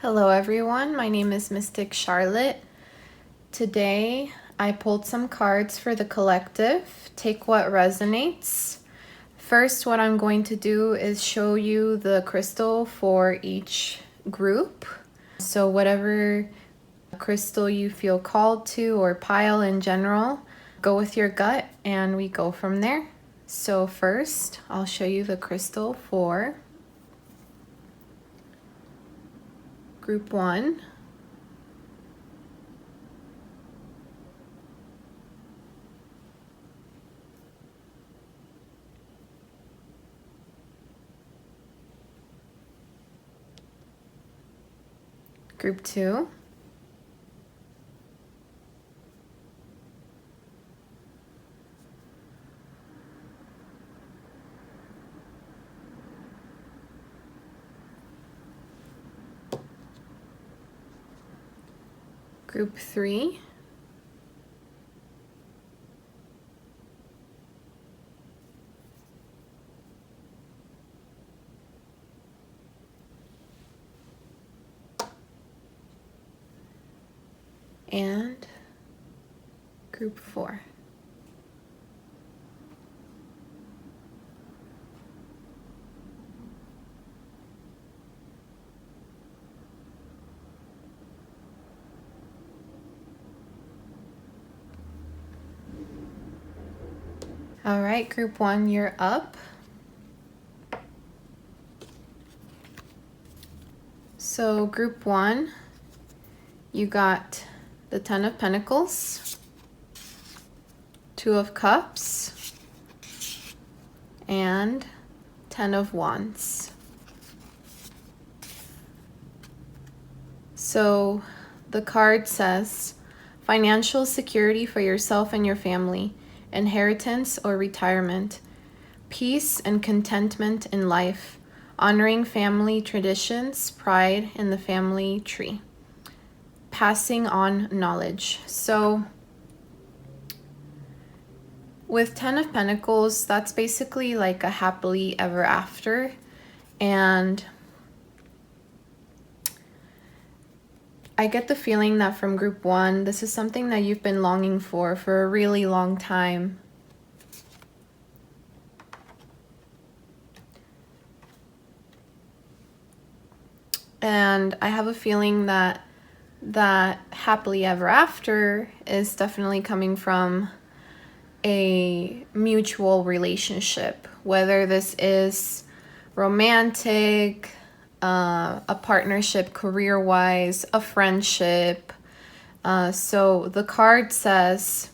Hello everyone, my name is Mystic Charlotte. Today I pulled some cards for the collective. Take what resonates. First, what I'm going to do is show you the crystal for each group. So whatever crystal you feel called to or pile in general, go with your gut and we go from there. So first, I'll show you the crystal for Group 1. Group 2. Group 3. And Group 4. All right, Group 1, you're up. So Group 1, you got the 10 of Pentacles, 2 of Cups, and 10 of Wands. So the card says, financial security for yourself and your family, inheritance or retirement, peace and contentment in life, honoring family traditions, pride in the family tree, passing on knowledge. So with 10 of Pentacles, that's basically like a happily ever after. And I get the feeling that from Group 1, this is something that you've been longing for a really long time. And I have a feeling that that happily ever after is definitely coming from a mutual relationship, whether this is romantic, a partnership career-wise, a friendship. So the card says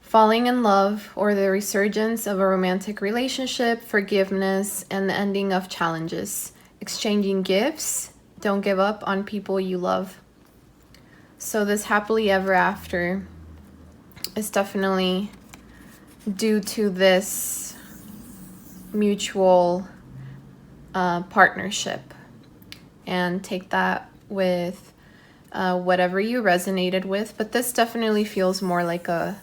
falling in love or the resurgence of a romantic relationship, forgiveness, and the ending of challenges, exchanging gifts. Don't give up on people you love. So this happily ever after is definitely due to this mutual partnership, and take that with whatever you resonated with, but this definitely feels more like a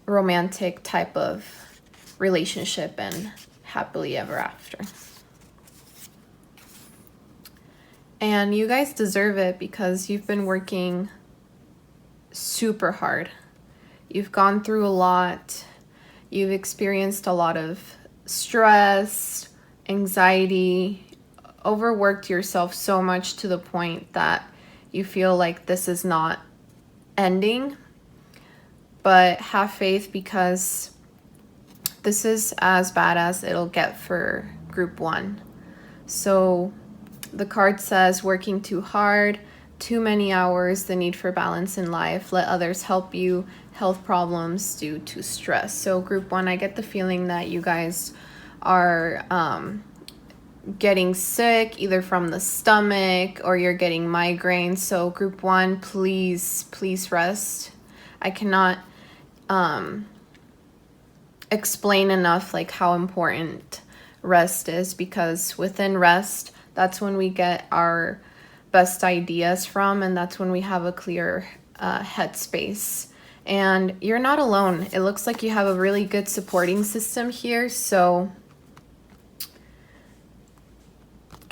romantic type of relationship and happily ever after. And you guys deserve it because you've been working super hard. You've gone through a lot. You've experienced a lot of stress, anxiety, overworked yourself so much to the point that you feel like this is not ending. But have faith, because this is as bad as it'll get for Group 1. So the card says working too hard, too many hours, the need for balance in life, let others help you, health problems due to stress. So Group 1, I get the feeling that you guys are getting sick either from the stomach or you're getting migraines. So Group 1, please rest. I cannot explain enough like how important rest is, because within rest, that's when we get our best ideas from, and that's when we have a clear headspace. And you're not alone. It looks like you have a really good supporting system here, so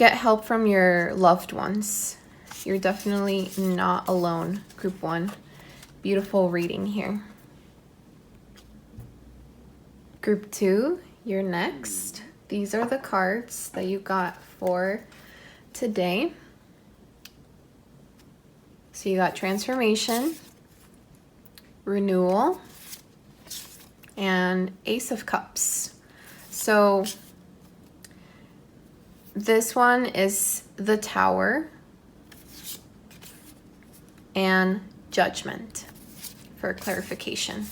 Get help from your loved ones. You're definitely not alone, Group 1. Beautiful reading here. Group 2, you're next. These are the cards that you got for today. So you got transformation, renewal, and Ace of Cups. So this one is the Tower and Judgment for clarification.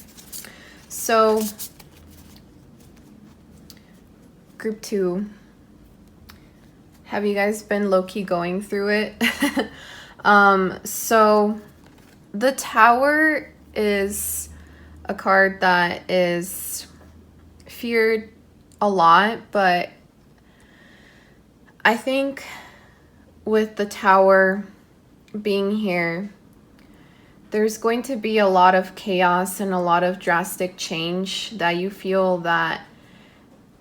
So Group 2, have you guys been low-key going through it? So the Tower is a card that is feared a lot, but I think with the Tower being here, there's going to be a lot of chaos and a lot of drastic change that you feel that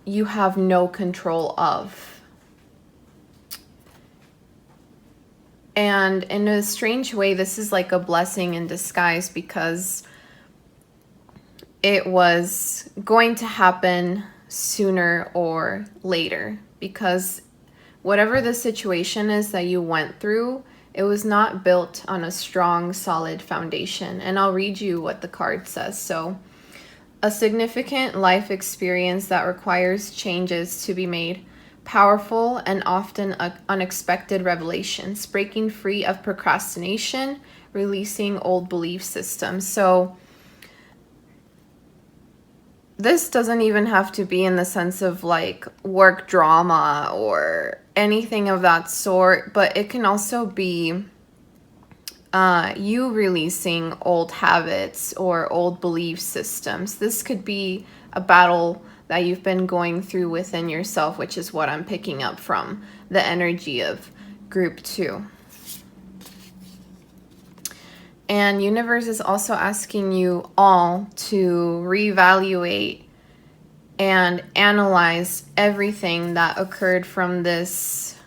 you have no control of. And in a strange way, this is like a blessing in disguise, because it was going to happen sooner or later, because whatever the situation is that you went through, it was not built on a strong, solid foundation. And I'll read you what the card says. So, a significant life experience that requires changes to be made, powerful and often unexpected revelations, breaking free of procrastination, releasing old belief systems. So this doesn't even have to be in the sense of like work drama or anything of that sort, but it can also be you releasing old habits or old belief systems. This could be a battle that you've been going through within yourself, which is what I'm picking up from the energy of Group 2. And universe is also asking you all to reevaluate and analyze everything that occurred from this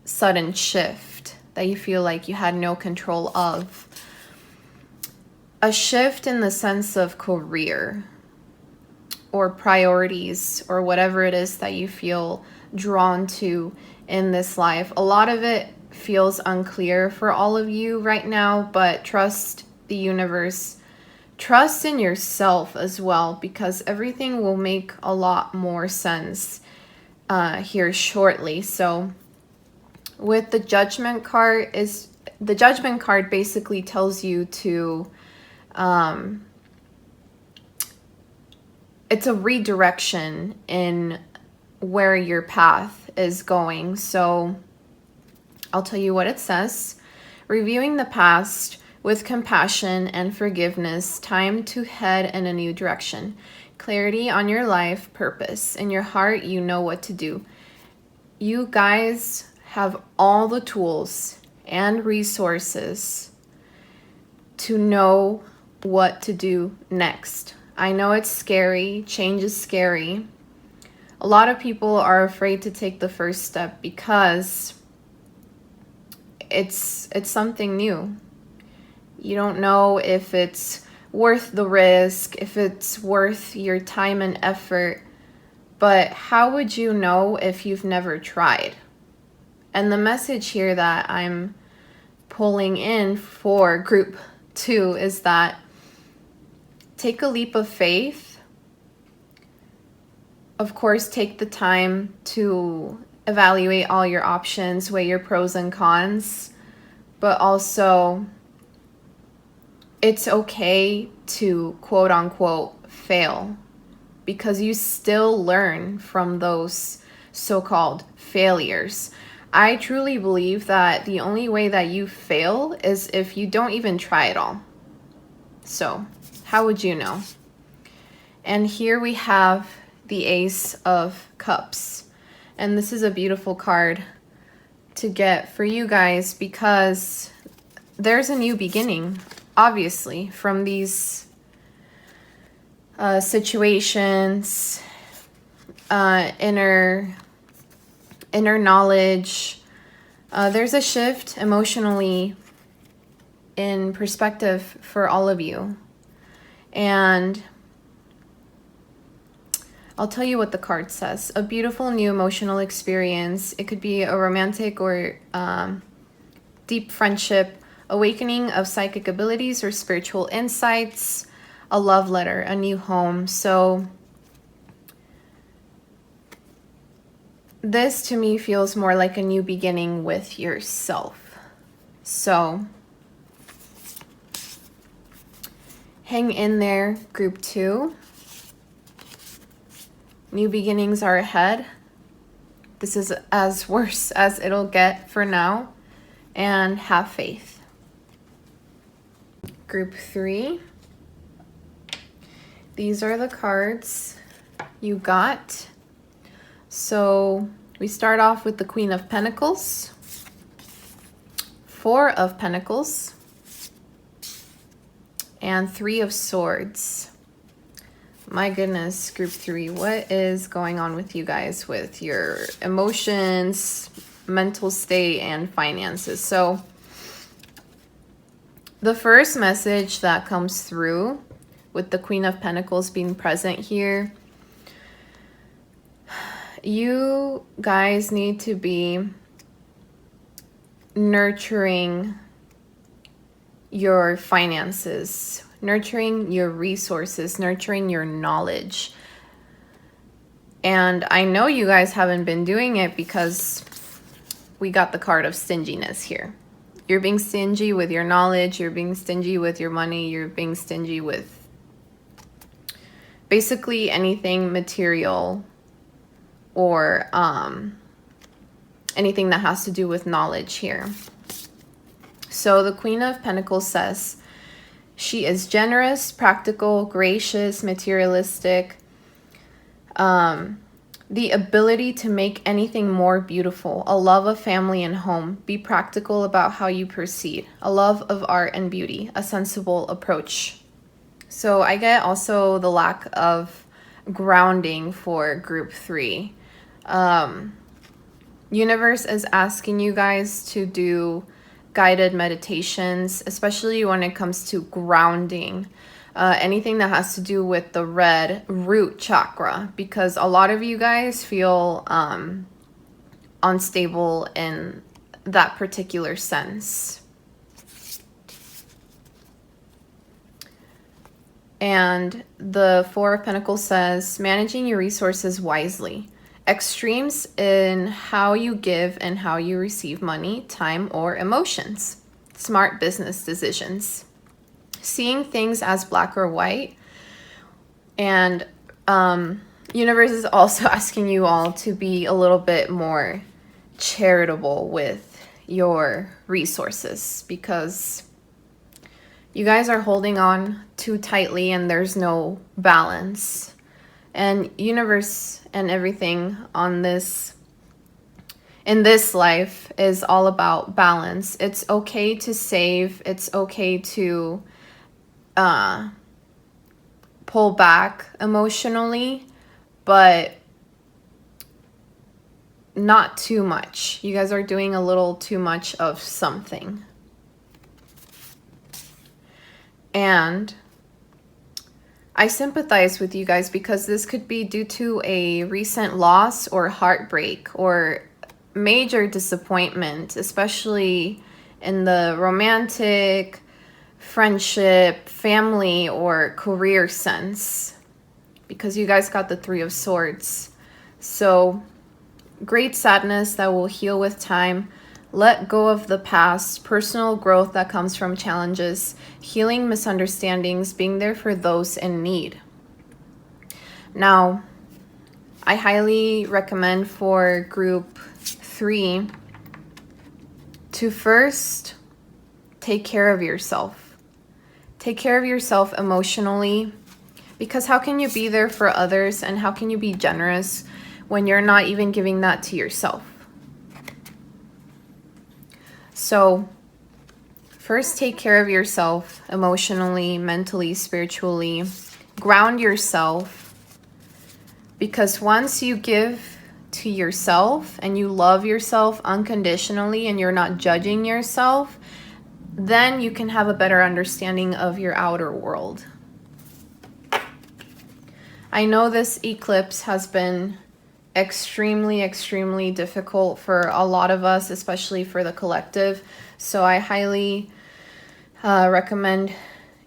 sudden shift that you feel like you had no control of. A shift in the sense of career or priorities or whatever it is that you feel drawn to in this life. A lot of it feels unclear for all of you right now, but trust the universe. Trust in yourself as well, because everything will make a lot more sense here shortly. So with the Judgment card, the Judgment card basically tells you to it's a redirection in where your path is going. So I'll tell you what it says. Reviewing the past with compassion and forgiveness, time to head in a new direction. Clarity on your life purpose. In your heart, you know what to do. You guys have all the tools and resources to know what to do next. I know it's scary. Change is scary. A lot of people are afraid to take the first step because it's something new. You don't know if it's worth the risk, if it's worth your time and effort, but how would you know if you've never tried? And the message here that I'm pulling in for Group 2 is that take a leap of faith. Of course, take the time to evaluate all your options, weigh your pros and cons, but also it's okay to quote unquote fail, because you still learn from those so-called failures. I truly believe that the only way that you fail is if you don't even try at all. So how would you know? And here we have the Ace of Cups. And this is a beautiful card to get for you guys, because there's a new beginning, obviously, from these situations, inner knowledge, There's a shift emotionally in perspective for all of you. And I'll tell you what the card says. A beautiful new emotional experience. It could be a romantic or deep friendship, awakening of psychic abilities or spiritual insights, a love letter, a new home. So this to me feels more like a new beginning with yourself. So hang in there, group 2. New beginnings are ahead. This is as worse as it'll get for now. And have faith. Group 3. These are the cards you got. So we start off with the Queen of Pentacles, 4 of Pentacles, and 3 of Swords. My goodness, group 3, what is going on with you guys with your emotions, mental state, and finances? So the first message that comes through with the Queen of Pentacles being present here, you guys need to be nurturing your finances, nurturing your resources, nurturing your knowledge. And I know you guys haven't been doing it because we got the card of stinginess here. You're being stingy with your knowledge, you're being stingy with your money, you're being stingy with basically anything material or anything that has to do with knowledge here. So the Queen of Pentacles says she is generous, practical, gracious, materialistic, the ability to make anything more beautiful, a love of family and home, be practical about how you proceed, a love of art and beauty, a sensible approach. So I get also the lack of grounding for group 3. Universe is asking you guys to do guided meditations, especially when it comes to grounding. Anything that has to do with the red root chakra, because a lot of you guys feel unstable in that particular sense. And the 4 of Pentacles says, managing your resources wisely. Extremes in how you give and how you receive money, time, or emotions. Smart business decisions. Seeing things as black or white. And universe is also asking you all to be a little bit more charitable with your resources, because you guys are holding on too tightly and there's no balance. And universe and everything on this, in this life, is all about balance. It's okay to save. It's okay to pull back emotionally, but not too much. You guys are doing a little too much of something. And I sympathize with you guys, because this could be due to a recent loss or heartbreak or major disappointment, especially in the romantic, friendship, family, or career sense, because you guys got the 3 of Swords. So great sadness that will heal with time. Let go of the past, personal growth that comes from challenges, healing misunderstandings, being there for those in need. Now, I highly recommend for group 3 to first take care of yourself. Take care of yourself emotionally, because how can you be there for others and how can you be generous when you're not even giving that to yourself? So first, take care of yourself emotionally, mentally, spiritually. Ground yourself, because once you give to yourself and you love yourself unconditionally and you're not judging yourself, then you can have a better understanding of your outer world. I know this eclipse has been extremely difficult for a lot of us, especially for the collective. So I highly recommend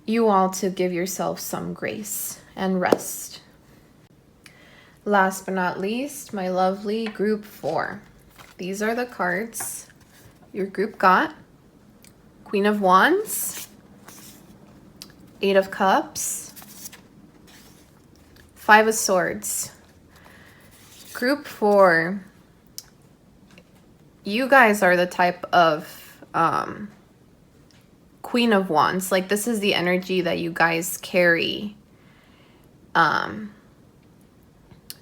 you all to give yourself some grace and rest. Last but not least, my lovely group 4. These are the cards your group got. Queen of Wands, 8 of Cups, 5 of Swords. Group 4, you guys are the type of Queen of Wands. Like, this is the energy that you guys carry,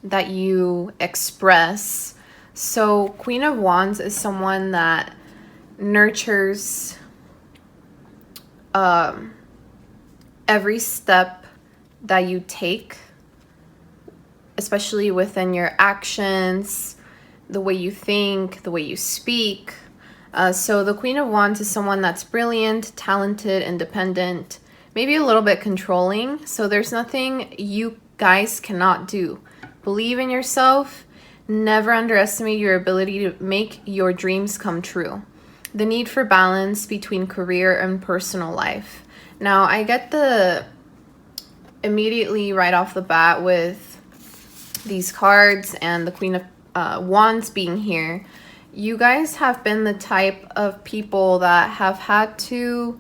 that you express. So Queen of Wands is someone that nurtures every step that you take, especially within your actions, the way you think, the way you speak. So the Queen of Wands is someone that's brilliant, talented, independent, maybe a little bit controlling. So there's nothing you guys cannot do. Believe in yourself. Never underestimate your ability to make your dreams come true. The need for balance between career and personal life. Now, I get the immediately right off the bat with these cards and the Queen of Wands being here. You guys have been the type of people that have had to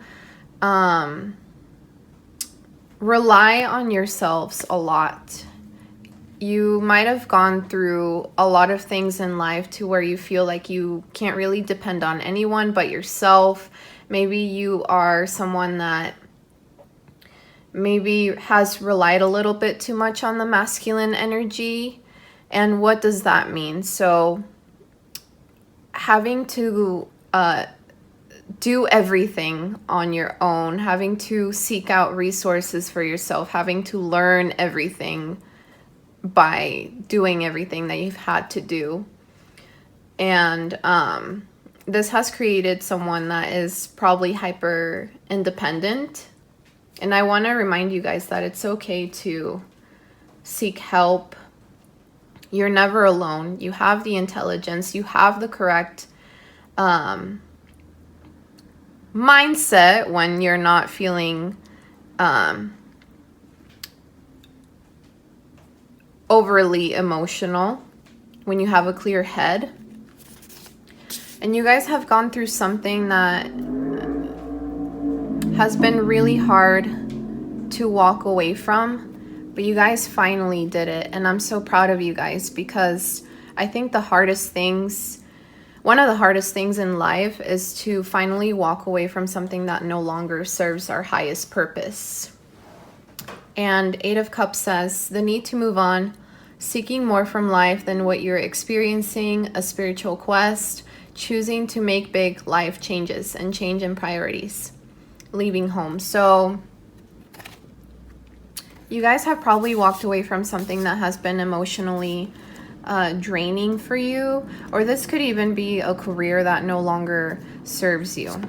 rely on yourselves a lot. You might have gone through a lot of things in life to where you feel like you can't really depend on anyone but yourself. Maybe you are someone that maybe has relied a little bit too much on the masculine energy. And what does that mean? So having to do everything on your own, having to seek out resources for yourself, having to learn everything by doing everything that you've had to do. And this has created someone that is probably hyper independent. And I want to remind you guys that it's okay to seek help. You're never alone. You have the intelligence. You have the correct mindset when you're not feeling overly emotional, when you have a clear head. And you guys have gone through something that has been really hard to walk away from, but you guys finally did it. And I'm so proud of you guys, because I think one of the hardest things in life is to finally walk away from something that no longer serves our highest purpose. And 8 of Cups says, the need to move on, seeking more from life than what you're experiencing, a spiritual quest, choosing to make big life changes and change in priorities, leaving home. So you guys have probably walked away from something that has been emotionally draining for you, or this could even be a career that no longer serves you.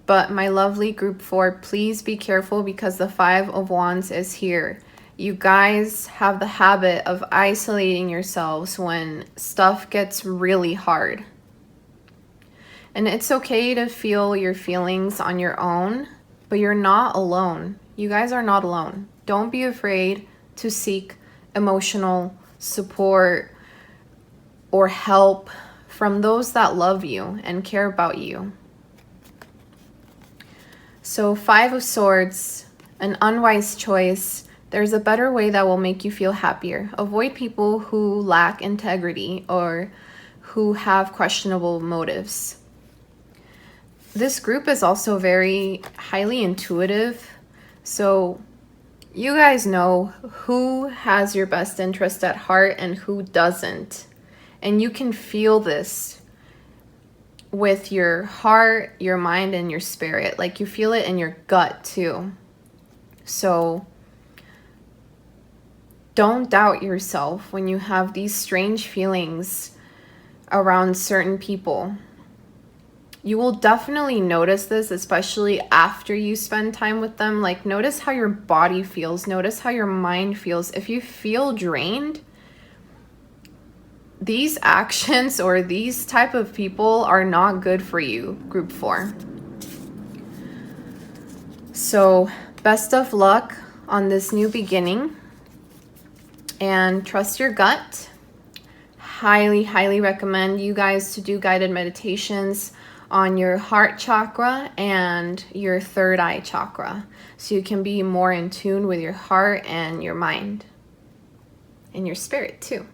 But my lovely group 4, please be careful, because the 5 of Wands is here. You guys have the habit of isolating yourselves when stuff gets really hard. And it's okay to feel your feelings on your own, but you're not alone. You guys are not alone. Don't be afraid to seek emotional support or help from those that love you and care about you. So 5 of Swords, an unwise choice. There's a better way that will make you feel happier. Avoid people who lack integrity or who have questionable motives. This group is also very highly intuitive. So you guys know who has your best interest at heart and who doesn't. And you can feel this with your heart, your mind, and your spirit. Like, you feel it in your gut too. So don't doubt yourself when you have these strange feelings around certain people. You will definitely notice this, especially after you spend time with them. Like, notice how your body feels. Notice how your mind feels. If you feel drained, these actions or these type of people are not good for you, group 4. So, best of luck on this new beginning. And trust your gut. Highly, highly recommend you guys to do guided meditations on your heart chakra and your third eye chakra, so you can be more in tune with your heart and your mind and your spirit too.